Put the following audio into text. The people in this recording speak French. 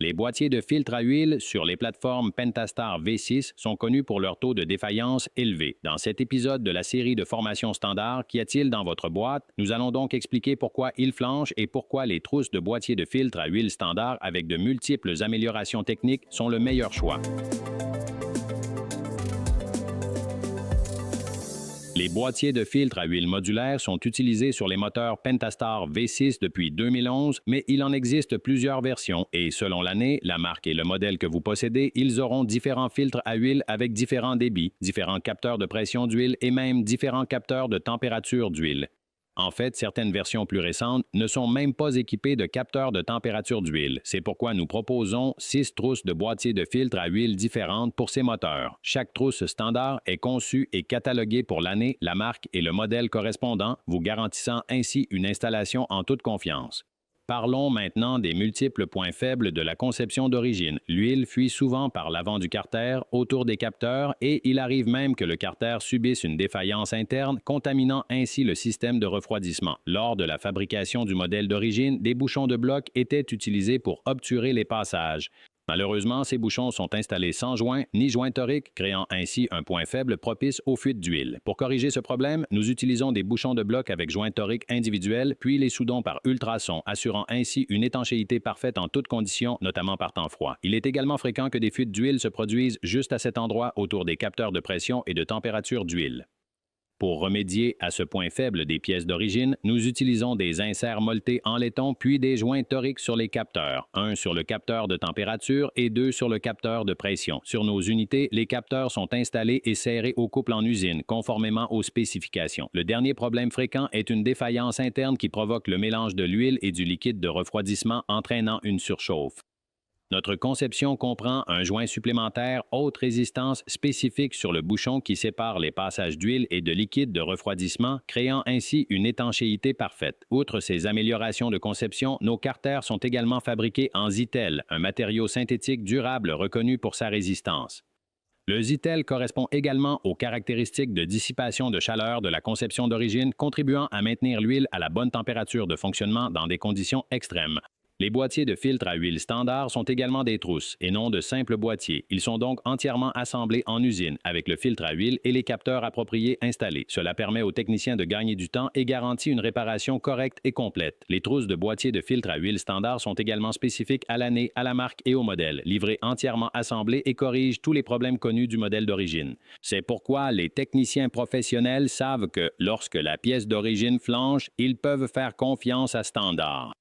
Les boîtiers de filtre à huile sur les plateformes Pentastar V6 sont connus pour leur taux de défaillance élevé. Dans cet épisode de la série de formation standard Qu'y a-t-il dans votre boîte, nous allons donc expliquer pourquoi ils flanchent et pourquoi les trousses de boîtiers de filtre à huile standard avec de multiples améliorations techniques sont le meilleur choix. Les boîtiers de filtre à huile modulaire sont utilisés sur les moteurs Pentastar V6 depuis 2011, mais il en existe plusieurs versions et selon l'année, la marque et le modèle que vous possédez, ils auront différents filtres à huile avec différents débits, différents capteurs de pression d'huile et même différents capteurs de température d'huile. En fait, certaines versions plus récentes ne sont même pas équipées de capteurs de température d'huile. C'est pourquoi nous proposons 6 trousses de boîtiers de filtre à huile différentes pour ces moteurs. Chaque trousse standard est conçue et cataloguée pour l'année, la marque et le modèle correspondant, vous garantissant ainsi une installation en toute confiance. Parlons maintenant des multiples points faibles de la conception d'origine. L'huile fuit souvent par l'avant du carter, autour des capteurs, et il arrive même que le carter subisse une défaillance interne, contaminant ainsi le système de refroidissement. Lors de la fabrication du modèle d'origine, des bouchons de bloc étaient utilisés pour obturer les passages. Malheureusement, ces bouchons sont installés sans joint ni joint torique, créant ainsi un point faible propice aux fuites d'huile. Pour corriger ce problème, nous utilisons des bouchons de bloc avec joint torique individuel, puis les soudons par ultrasons, assurant ainsi une étanchéité parfaite en toutes conditions, notamment par temps froid. Il est également fréquent que des fuites d'huile se produisent juste à cet endroit autour des capteurs de pression et de température d'huile. Pour remédier à ce point faible des pièces d'origine, nous utilisons des inserts molletés en laiton puis des joints toriques sur les capteurs, un sur le capteur de température et deux sur le capteur de pression. Sur nos unités, les capteurs sont installés et serrés au couple en usine, conformément aux spécifications. Le dernier problème fréquent est une défaillance interne qui provoque le mélange de l'huile et du liquide de refroidissement, entraînant une surchauffe. Notre conception comprend un joint supplémentaire haute résistance spécifique sur le bouchon qui sépare les passages d'huile et de liquide de refroidissement, créant ainsi une étanchéité parfaite. Outre ces améliorations de conception, nos carters sont également fabriqués en Zytel, un matériau synthétique durable reconnu pour sa résistance. Le Zytel correspond également aux caractéristiques de dissipation de chaleur de la conception d'origine, contribuant à maintenir l'huile à la bonne température de fonctionnement dans des conditions extrêmes. Les boîtiers de filtre à huile standard sont également des trousses et non de simples boîtiers. Ils sont donc entièrement assemblés en usine avec le filtre à huile et les capteurs appropriés installés. Cela permet aux techniciens de gagner du temps et garantit une réparation correcte et complète. Les trousses de boîtiers de filtre à huile standard sont également spécifiques à l'année, à la marque et au modèle, livrées entièrement assemblées et corrigent tous les problèmes connus du modèle d'origine. C'est pourquoi les techniciens professionnels savent que lorsque la pièce d'origine flanche, ils peuvent faire confiance à Standard.